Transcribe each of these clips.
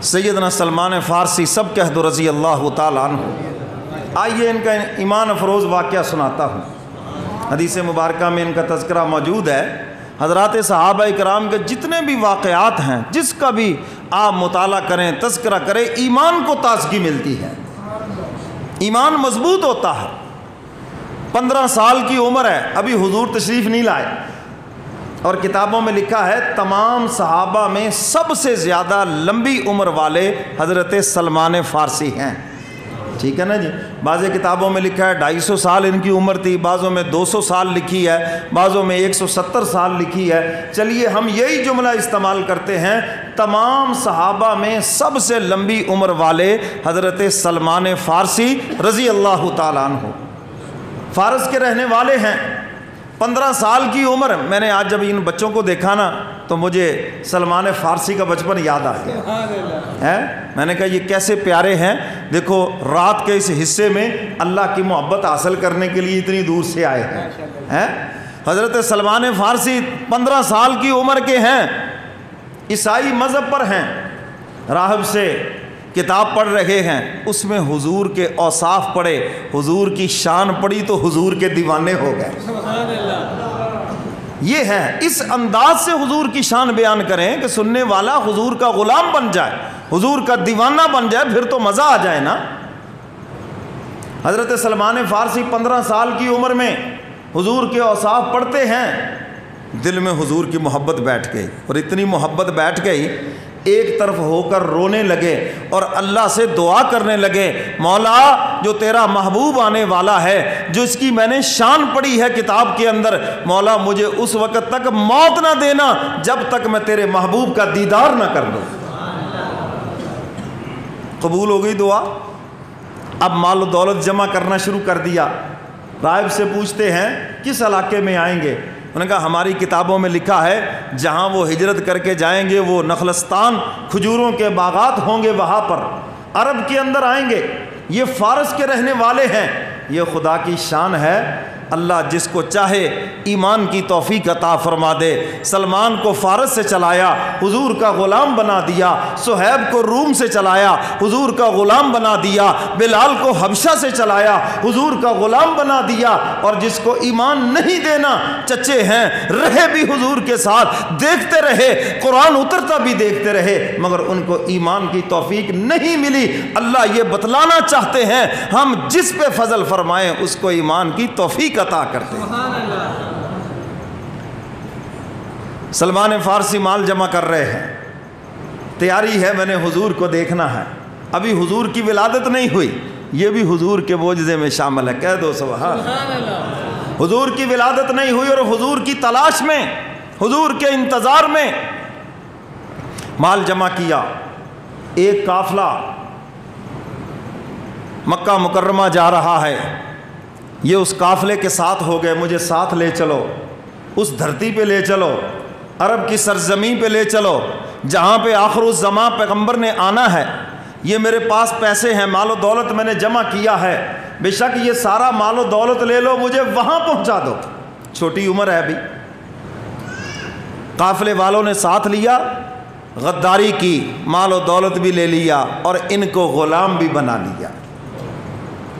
سیدنا سلمان فارسی سب کہہ دو رضی اللہ تعالیٰ عنہ۔ آئیے ان کا ایمان افروز واقعہ سناتا ہوں۔ حدیث مبارکہ میں ان کا تذکرہ موجود ہے۔ حضرات صحابہ کرام کے جتنے بھی واقعات ہیں، جس کا بھی آپ مطالعہ کریں، تذکرہ کریں، ایمان کو تازگی ملتی ہے، ایمان مضبوط ہوتا ہے۔ 15 سال کی عمر ہے، ابھی حضور تشریف نہیں لائے، اور کتابوں میں لکھا ہے تمام صحابہ میں سب سے زیادہ لمبی عمر والے حضرت سلمان فارسی ہیں، ٹھیک ہے نا جی۔ بعض کتابوں میں لکھا ہے 250 سال ان کی عمر تھی، بعضوں میں 200 سال لکھی ہے، بعضوں میں 170 سال لکھی ہے۔ چلیے ہم یہی جملہ استعمال کرتے ہیں، تمام صحابہ میں سب سے لمبی عمر والے حضرت سلمان فارسی رضی اللہ تعالیٰ عنہ، فارس کے رہنے والے ہیں۔ 15 سال کی عمر، میں نے آج جب ان بچوں کو دیکھا نا تو مجھے سلمان فارسی کا بچپن یاد آ گیا۔ میں نے کہا یہ کیسے پیارے ہیں، دیکھو رات کے اس حصے میں اللہ کی محبت حاصل کرنے کے لیے اتنی دور سے آئے ہیں۔ حضرت سلمان فارسی 15 سال کی عمر کے ہیں، عیسائی مذہب پر ہیں، راہب سے کتاب پڑھ رہے ہیں، اس میں حضور کے اوصاف پڑھے، حضور کی شان پڑھی تو حضور کے دیوانے ہو گئے۔ یہ ہے، اس انداز سے حضور کی شان بیان کریں کہ سننے والا حضور کا غلام بن جائے، حضور کا دیوانہ بن جائے، پھر تو مزہ آ جائے نا۔ حضرت سلمان فارسی 15 سال کی عمر میں حضور کے اوصاف پڑھتے ہیں، دل میں حضور کی محبت بیٹھ گئی، اور اتنی محبت بیٹھ گئی ایک طرف ہو کر رونے لگے اور اللہ سے دعا کرنے لگے، مولا جو تیرا محبوب آنے والا ہے، جو اس کی میں نے شان پڑھی ہے کتاب کے اندر، مولا مجھے اس وقت تک موت نہ دینا جب تک میں تیرے محبوب کا دیدار نہ کر لوں۔ قبول ہو گئی دعا۔ اب مال و دولت جمع کرنا شروع کر دیا۔ راہب سے پوچھتے ہیں کس علاقے میں آئیں گے؟ انہوں نے کہا ہماری کتابوں میں لکھا ہے جہاں وہ ہجرت کر کے جائیں گے وہ نخلستان، کھجوروں کے باغات ہوں گے، وہاں پر عرب کے اندر آئیں گے۔ یہ فارس کے رہنے والے ہیں، یہ خدا کی شان ہے۔ اللہ جس کو چاہے ایمان کی توفیق عطا فرما دے۔ سلمان کو فارس سے چلایا، حضور کا غلام بنا دیا۔ صہیب کو روم سے چلایا، حضور کا غلام بنا دیا۔ بلال کو حبشہ سے چلایا، حضور کا غلام بنا دیا۔ اور جس کو ایمان نہیں دینا، چچے ہیں، رہے بھی حضور کے ساتھ، دیکھتے رہے، قرآن اترتا بھی دیکھتے رہے، مگر ان کو ایمان کی توفیق نہیں ملی۔ اللہ یہ بتلانا چاہتے ہیں ہم جس پہ فضل فرمائیں اس کو ایمان کی توفیق عطا کرتے ہیں۔ سلمان فارسی مال جمع کر رہے ہیں، تیاری ہے میں نے حضور کو دیکھنا ہے۔ ابھی حضور کی ولادت نہیں ہوئی، یہ بھی حضور کے معجزے میں شامل ہے، کہہ دو سبحان اللہ۔ حضور کی ولادت نہیں ہوئی اور حضور کی تلاش میں، حضور کے انتظار میں مال جمع کیا۔ ایک قافلہ مکہ مکرمہ جا رہا ہے، یہ اس قافلے کے ساتھ ہو گئے، مجھے ساتھ لے چلو، اس دھرتی پہ لے چلو، عرب کی سرزمین پہ لے چلو جہاں پہ آخر الزماں پیغمبر نے آنا ہے۔ یہ میرے پاس پیسے ہیں، مال و دولت میں نے جمع کیا ہے، بے شک یہ سارا مال و دولت لے لو، مجھے وہاں پہنچا دو۔ چھوٹی عمر ہے ابھی۔ قافلے والوں نے ساتھ لیا، غداری کی، مال و دولت بھی لے لیا اور ان کو غلام بھی بنا لیا،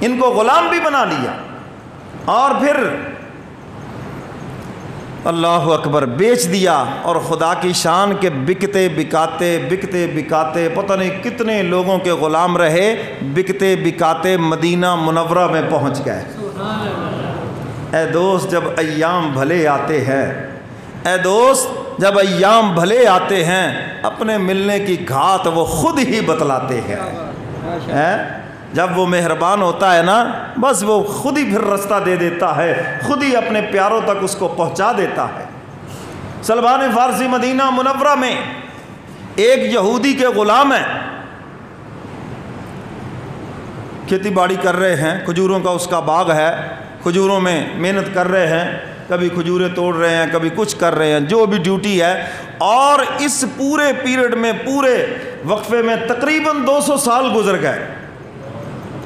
ان کو غلام بھی بنا لیا۔ اور پھر اللہ اکبر بیچ دیا، اور خدا کی شان کے بکتے بکاتے پتہ نہیں کتنے لوگوں کے غلام رہے، بکتے بکاتے مدینہ منورہ میں پہنچ گئے۔ اے دوست جب ایام بھلے آتے ہیں، اے دوست جب ایام بھلے آتے ہیں، اپنے ملنے کی گھات وہ خود ہی بتلاتے ہیں۔ جب وہ مہربان ہوتا ہے نا، بس وہ خود ہی پھر رستہ دے دیتا ہے، خود ہی اپنے پیاروں تک اس کو پہنچا دیتا ہے۔ سلمان فارسی مدینہ منورہ میں ایک یہودی کے غلام ہیں، کھیتی باڑی کر رہے ہیں، کھجوروں کا اس کا باغ ہے، کھجوروں میں محنت کر رہے ہیں، کبھی کھجوریں توڑ رہے ہیں، کبھی کچھ کر رہے ہیں، جو بھی ڈیوٹی ہے۔ اور اس پورے پیریڈ میں، پورے وقفے میں تقریباً 200 سال گزر گئے،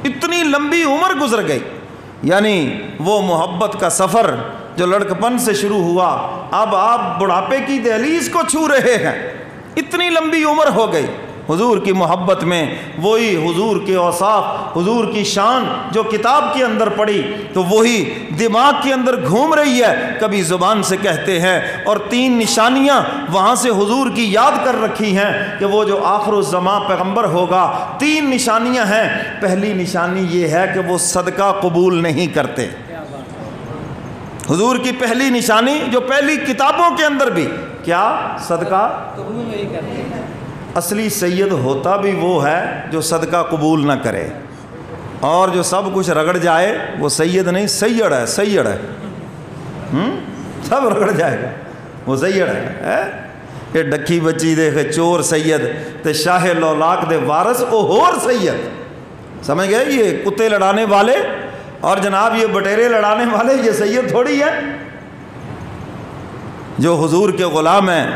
اتنی لمبی عمر گزر گئی۔ یعنی وہ محبت کا سفر جو لڑکپن سے شروع ہوا، اب آپ بڑھاپے کی دہلیز کو چھو رہے ہیں، اتنی لمبی عمر ہو گئی۔ حضور کی محبت میں وہی حضور کے اوصاف، حضور کی شان جو کتاب کے اندر پڑی تو وہی دماغ کے اندر گھوم رہی ہے، کبھی زبان سے کہتے ہیں، اور 3 نشانیاں وہاں سے حضور کی یاد کر رکھی ہیں کہ وہ جو آخر الزمان پیغمبر ہوگا 3 نشانیاں ہیں۔ پہلی نشانی یہ ہے کہ وہ صدقہ قبول نہیں کرتے۔ حضور کی پہلی نشانی جو پہلی کتابوں کے اندر بھی کیا؟ صدقہ قبول نہیں کرتے۔ اصلی سید ہوتا بھی وہ ہے جو صدقہ قبول نہ کرے، اور جو سب کچھ رگڑ جائے وہ سید نہیں، سیڑ ہے، سیڑ ہے، سب رگڑ جائے گا وہ سیڑ ہے۔ یہ ڈکی بچی دیکھے چور سید تے شاہ لولاک دے وارث او ہور سید، سمجھ گئے؟ یہ کتے لڑانے والے اور جناب یہ بٹیرے لڑانے والے یہ سید تھوڑی ہے۔ جو حضور کے غلام ہیں،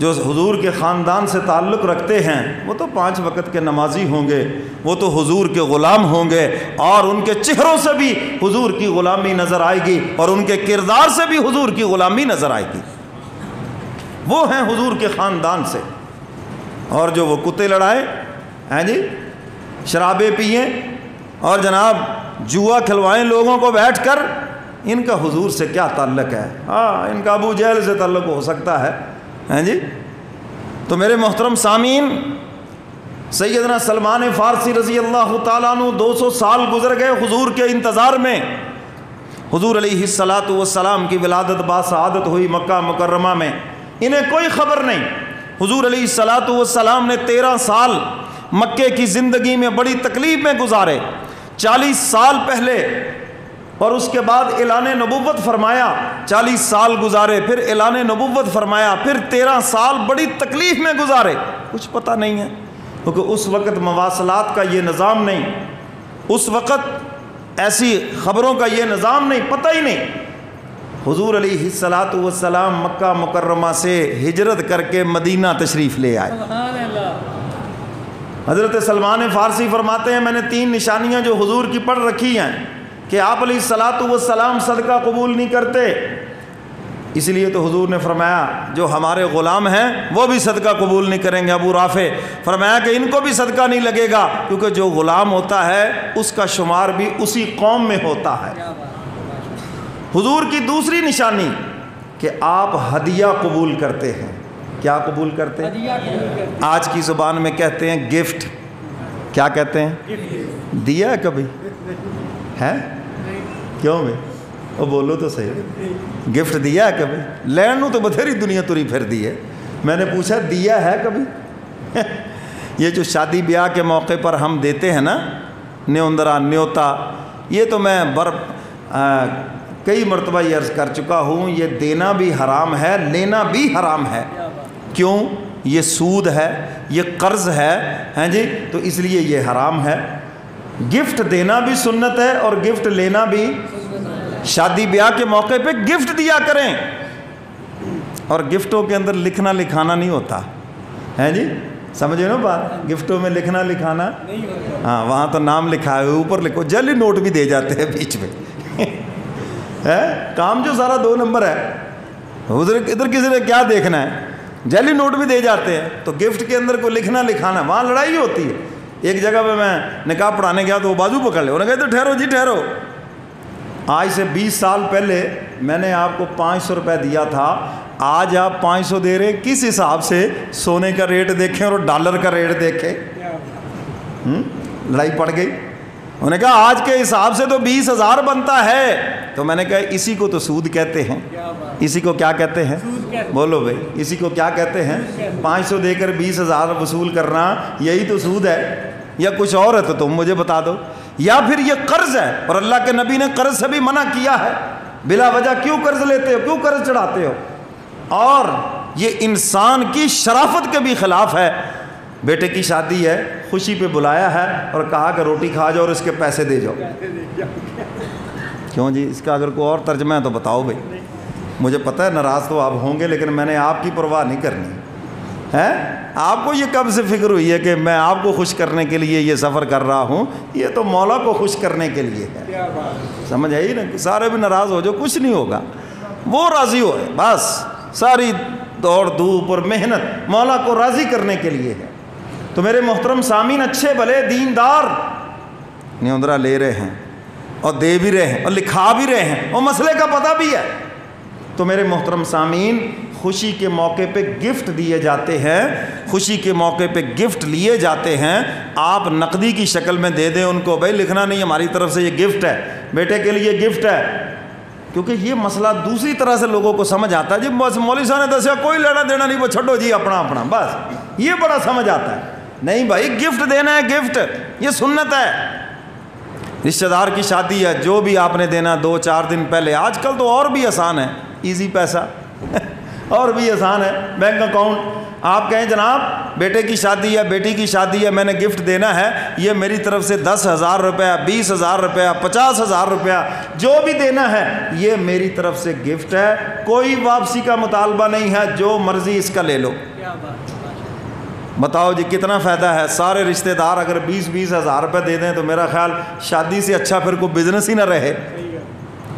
جو حضور کے خاندان سے تعلق رکھتے ہیں، وہ تو 5 وقت کے نمازی ہوں گے، وہ تو حضور کے غلام ہوں گے، اور ان کے چہروں سے بھی حضور کی غلامی نظر آئے گی، اور ان کے کردار سے بھی حضور کی غلامی نظر آئے گی۔ وہ ہیں حضور کے خاندان سے۔ اور جو وہ کتے لڑائے ہیں جی، شرابیں پئیں اور جناب جوا کھلوائیں لوگوں کو بیٹھ کر، ان کا حضور سے کیا تعلق ہے؟ ہاں، ان کا ابو جہل سے تعلق ہو سکتا ہے ہیں جی۔ تو میرے محترم سامعین، سیدنا سلمان فارسی رضی اللہ تعالیٰ عنہ 200 سال گزر گئے حضور کے انتظار میں۔ حضور علیہ الصلاۃ والسلام کی ولادت باسعادت ہوئی مکہ مکرمہ میں، انہیں کوئی خبر نہیں۔ حضور علیہ الصلاۃ والسلام نے 13 سال مکے کی زندگی میں بڑی تکلیف میں گزارے، 40 سال پہلے، اور اس کے بعد اعلان نبوت فرمایا، 40 سال گزارے، پھر اعلان نبوت فرمایا، پھر 13 سال بڑی تکلیف میں گزارے، کچھ پتہ نہیں ہے، کیونکہ اس وقت مواصلات کا یہ نظام نہیں، اس وقت ایسی خبروں کا یہ نظام نہیں، پتہ ہی نہیں۔ حضور علیہ الصلاۃ والسلام مکہ مکرمہ سے ہجرت کر کے مدینہ تشریف لے آئے۔ حضرت سلمان فارسی فرماتے ہیں، میں نے 3 نشانیاں جو حضور کی پڑھ رکھی ہیں کہ آپ علیہ الصلاۃ والسلام صدقہ قبول نہیں کرتے، اس لیے تو حضور نے فرمایا جو ہمارے غلام ہیں وہ بھی صدقہ قبول نہیں کریں گے۔ ابو رافع فرمایا کہ ان کو بھی صدقہ نہیں لگے گا، کیونکہ جو غلام ہوتا ہے اس کا شمار بھی اسی قوم میں ہوتا ہے۔ حضور کی دوسری نشانی کہ آپ ہدیہ قبول کرتے ہیں۔ کیا قبول کرتے ہیں؟ آج کی زبان میں کہتے ہیں گفٹ۔ کیا کہتے ہیں؟ دیا ہے کبھی ہے؟ کیوں بھائی وہ بولو تو صحیح، گفٹ دیا ہے کبھی؟ لین نو تو بتھیری دنیا تری پھر دی ہے، میں نے پوچھا دیا ہے کبھی؟ یہ جو شادی بیاہ کے موقع پر ہم دیتے ہیں نا، نیوندرا نیوتا، یہ تو میں کئی مرتبہ یہ عرض کر چکا ہوں، یہ دینا بھی حرام ہے، لینا بھی حرام ہے۔ کیوں؟ یہ سود ہے، یہ قرض ہے، ہیں جی، تو اس لیے یہ حرام ہے۔ گفٹ دینا بھی سنت ہے اور گفٹ لینا بھی۔ شادی بیاہ کے موقع پہ گفٹ دیا کریں، اور گفٹوں کے اندر لکھنا لکھانا نہیں ہوتا ہے جی، سمجھے نا بات؟ گفٹوں میں لکھنا لکھانا، ہاں وہاں تو نام لکھا ہے، اوپر لکھو، جعلی نوٹ بھی دے جاتے ہیں بیچ میں کام جو سارا 2 نمبر ہے، ادھر کسی نے کیا دیکھنا ہے، جعلی نوٹ بھی دے جاتے ہیں۔ تو گفٹ کے اندر کوئی لکھنا لکھانا، وہاں لڑائی ہوتی ہے۔ ایک جگہ پہ میں نکاح پڑھانے گیا تو وہ بازو پکڑ لے، انہوں نے کہا تو ٹھہرو جی ٹھہرو، آج سے 20 سال پہلے میں نے آپ کو 500 روپے دیا تھا، آج آپ 500 دے رہے، کس حساب سے سونے کا ریٹ دیکھیں اور ڈالر کا ریٹ دیکھیں؟ لڑائی پڑ گئی۔ انہوں نے کہا آج کے حساب سے تو 20,000 بنتا ہے، تو میں نے کہا اسی کو تو سود کہتے ہیں۔ اسی کو کیا کہتے ہیں؟ بولو بھائی، اسی کو کیا کہتے ہیں؟ 500 دے کر 20,000 وصول کرنا، یہی تو سود ہے، یا کچھ اور ہے تو تم مجھے بتا دو، یا پھر یہ قرض ہے، اور اللہ کے نبی نے قرض سے بھی منع کیا ہے۔ بلا وجہ کیوں قرض لیتے ہو، کیوں قرض چڑھاتے ہو؟ اور یہ انسان کی شرافت کے بھی خلاف ہے۔ بیٹے کی شادی ہے، خوشی پہ بلایا ہے اور کہا کہ روٹی کھا جاؤ اور اس کے پیسے دے جاؤ۔ کیوں جی؟ اس کا اگر کوئی اور ترجمہ ہے تو بتاؤ بھائی، مجھے پتہ ہے ناراض تو آپ ہوں گے، لیکن میں نے آپ کی پرواہ نہیں کرنی ہے۔ آپ کو یہ کب سے فکر ہوئی ہے کہ میں آپ کو خوش کرنے کے لیے یہ سفر کر رہا ہوں؟ یہ تو مولا کو خوش کرنے کے لیے ہے، سمجھ آئی نا؟ سارے بھی ناراض ہو جو کچھ نہیں ہوگا، وہ راضی ہو، بس ساری دوڑ دھوپ اور محنت مولا کو راضی کرنے کے لیے ہے۔ تو میرے محترم سامعین، اچھے بھلے دیندار نیوندرا لے رہے ہیں اور دے بھی رہے ہیں اور لکھا بھی رہے ہیں اور مسئلے کا پتہ بھی ہے، تو میرے محترم سامعین خوشی کے موقع پہ گفٹ دیے جاتے ہیں، خوشی کے موقع پہ گفٹ لیے جاتے ہیں، آپ نقدی کی شکل میں دے دیں ان کو، بھائی لکھنا نہیں ہماری طرف سے یہ گفٹ ہے، بیٹے کے لیے گفٹ ہے، کیونکہ یہ مسئلہ دوسری طرح سے لوگوں کو سمجھ آتا ہے، جی بس مولوی صاحب نے دسیا کوئی لینا دینا نہیں، وہ چھوڑو جی اپنا اپنا، بس یہ بڑا سمجھ آتا ہے۔ نہیں بھائی، گفٹ دینا ہے، گفٹ یہ سنت ہے۔ رشتہ دار کی شادی ہے، جو بھی آپ نے دینا 2-4 دن پہلے، آج کل تو اور بھی آسان ہے، ایزی پیسہ اور بھی آسان ہے، بینک اکاؤنٹ، آپ کہیں جناب بیٹے کی شادی ہے، بیٹی کی شادی ہے، میں نے گفٹ دینا ہے، یہ میری طرف سے 10,000 روپیہ، 20,000 روپیہ، 50,000 روپیہ جو بھی دینا ہے، یہ میری طرف سے گفٹ ہے، کوئی واپسی کا مطالبہ نہیں ہے، جو مرضی اس کا لے لو۔ بتاؤ جی کتنا فائدہ ہے؟ سارے رشتہ دار اگر 20-20 ہزار روپے دے دیں تو میرا خیال شادی سے اچھا پھر کوئی بزنس ہی نہ رہے،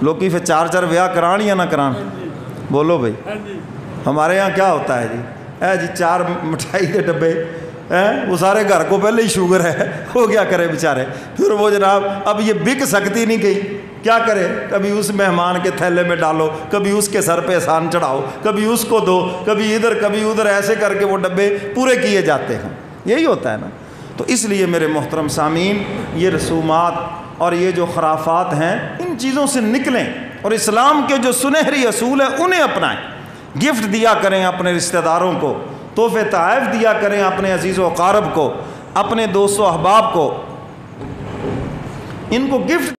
لوگ پھر 4 بیاہ کران یا نہ کران؟ بولو بھائی، ہمارے یہاں کیا ہوتا ہے جی 4 مٹھائی کے ڈبے، وہ سارے گھر کو پہلے ہی شوگر ہے، وہ کیا کرے بیچارے، پھر وہ جناب اب یہ بک سکتی نہیں گئی، کیا کرے، کبھی اس مہمان کے تھیلے میں ڈالو، کبھی اس کے سر پہ احسان چڑھاؤ، کبھی اس کو دو، کبھی ادھر کبھی ادھر، ایسے کر کے وہ ڈبے پورے کیے جاتے ہیں، یہی ہوتا ہے نا۔ تو اس لیے میرے محترم سامعین، یہ رسومات اور یہ جو خرافات ہیں، ان چیزوں سے نکلیں اور اسلام کے جو سنہری اصول ہیں انہیں اپنائیں۔ گفٹ دیا کریں اپنے رشتہ داروں کو، تحفے تحائف دیا کریں اپنے عزیز و اقارب کو، اپنے دوست و احباب کو، ان کو گفٹ